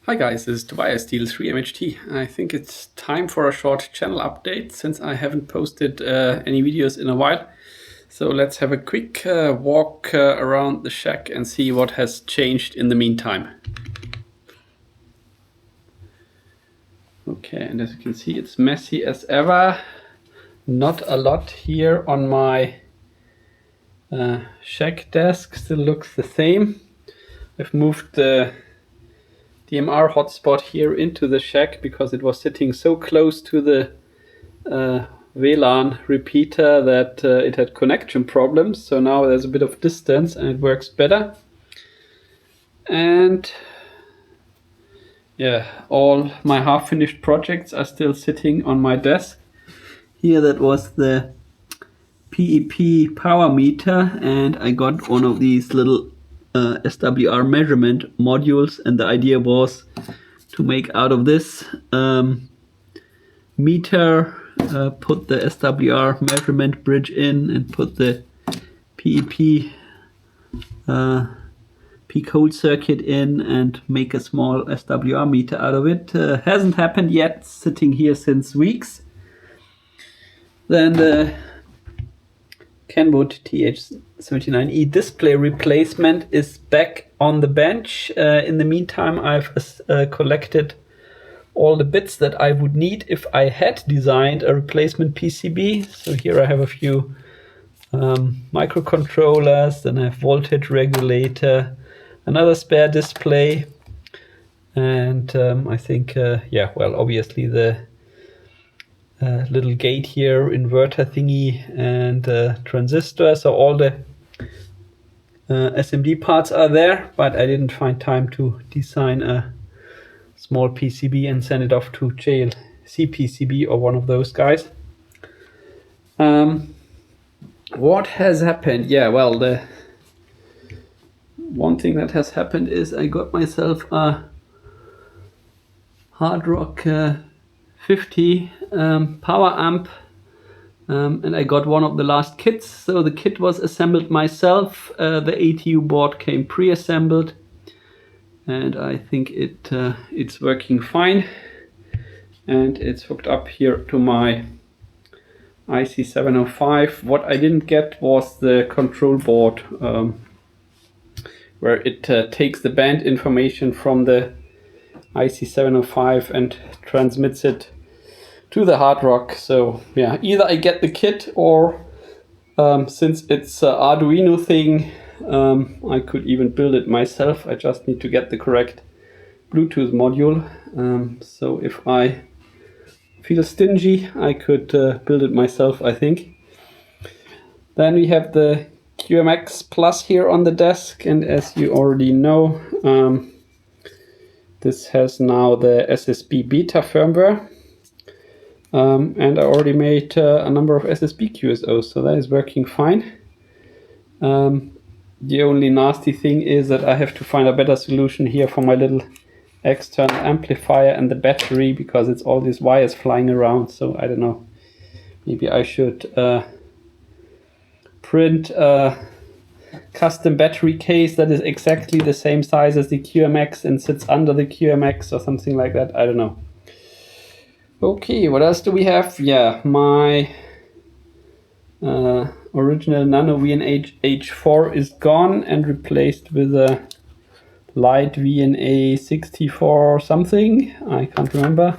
Hi guys, this is Tobias Steel3MHT. I think it's time for a short channel update since I haven't posted any videos in a while. So let's have a quick walk around the shack and see what has changed in the meantime. Okay, and as you can see, it's messy as ever. Not a lot here on my shack desk, still looks the same. I've moved the DMR hotspot here into the shack because it was sitting so close to the WLAN repeater that it had connection problems. So now there's a bit of distance and it works better. And yeah, all my half-finished projects are still sitting on my desk. Here that was the PEP power meter, and I got one of these little SWR measurement modules, and the idea was to make out of this meter, put the SWR measurement bridge in and put the PEP P-code circuit in and make a small SWR meter out of it. Hasn't happened yet, sitting here since weeks. Then the Kenwood TH79E display replacement is back on the bench. In the meantime, I've collected all the bits that I would need if I had designed a replacement PCB. So here I have a few microcontrollers, then I have voltage regulator, another spare display, and I think, yeah, well, obviously the little gate here, inverter thingy, and transistor. So all the SMD parts are there, but I didn't find time to design a small PCB and send it off to JLC PCB or one of those guys. What has happened? Yeah, well, the one thing that has happened is I got myself a Hard Rock 50 power amp, and I got one of the last kits. So the kit was assembled myself. The ATU board came pre-assembled, and I think it's working fine. And it's hooked up here to my IC705. What I didn't get was the control board, where it takes the band information from the IC705 and transmits it to the Hard Rock. So yeah, either I get the kit, or since it's an Arduino thing, I could even build it myself. I just need to get the correct Bluetooth module. So if I feel stingy, I could build it myself, I think. Then we have the QMX Plus here on the desk, and as you already know, this has now the SSB beta firmware. And I already made a number of SSB QSOs, so that is working fine. The only nasty thing is that I have to find a better solution here for my little external amplifier and the battery, because it's all these wires flying around. So I don't know, maybe I should print a custom battery case that is exactly the same size as the QMX and sits under the QMX or something like that. I don't know. Okay, what else do we have? Yeah, my original Nano VNH H4 is gone and replaced with a light VNA 64 something. I can't remember.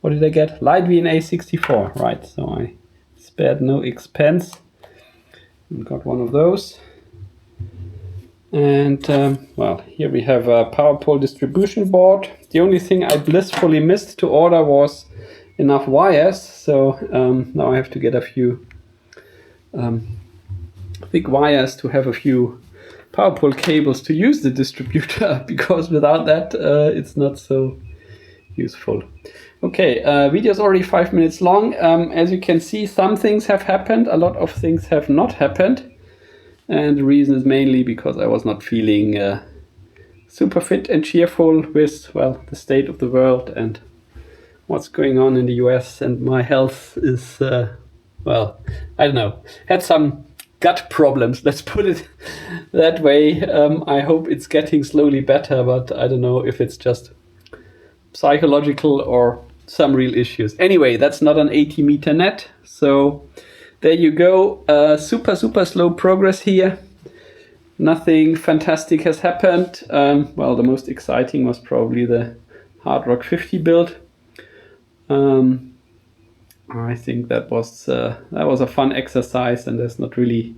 What did I get? Light VNA 64, right. So I spared no expense and got one of those. And well, here we have a power pole distribution board. The only thing I blissfully missed to order was enough wires. So now I have to get a few thick wires to have a few power pole cables to use the distributor, because without that it's not so useful. Okay, video is already 5 minutes long. As you can see, some things have happened, a lot of things have not happened, and the reason is mainly because I was not feeling super fit and cheerful with, well, the state of the world and what's going on in the US, and my health is, well, I don't know, had some gut problems, let's put it that way. I hope it's getting slowly better, but I don't know if it's just psychological or some real issues. Anyway, that's not an 80-meter net. So there you go. Super slow progress here. Nothing fantastic has happened. Well, the most exciting was probably the Hard Rock 50 build. I think that was a fun exercise, and there's not really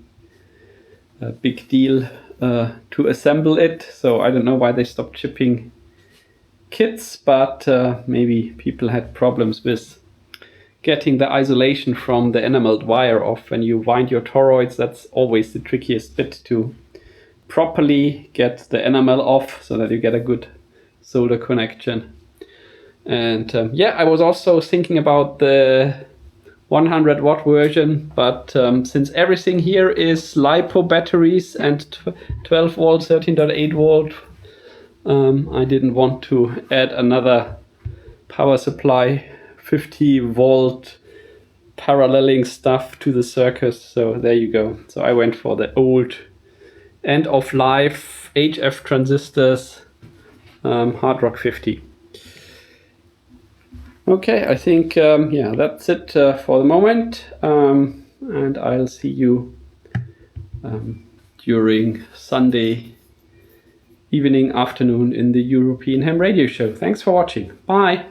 a big deal to assemble it. So I don't know why they stopped shipping kits, but maybe people had problems with getting the isolation from the enameled wire off. When you wind your toroids, that's always the trickiest bit, to properly get the enamel off so that you get a good solder connection. And yeah, I was also thinking about the 100 watt version, but since everything here is LiPo batteries and 12 volt, 13.8 volt, I didn't want to add another power supply 50 volt paralleling stuff to the circus. So there you go. So I went for the old end of life HF transistors, Hard Rock 50. Okay, I think yeah, that's it for the moment, and I'll see you during Sunday evening, afternoon in the European Ham Radio Show. Thanks for watching. Bye.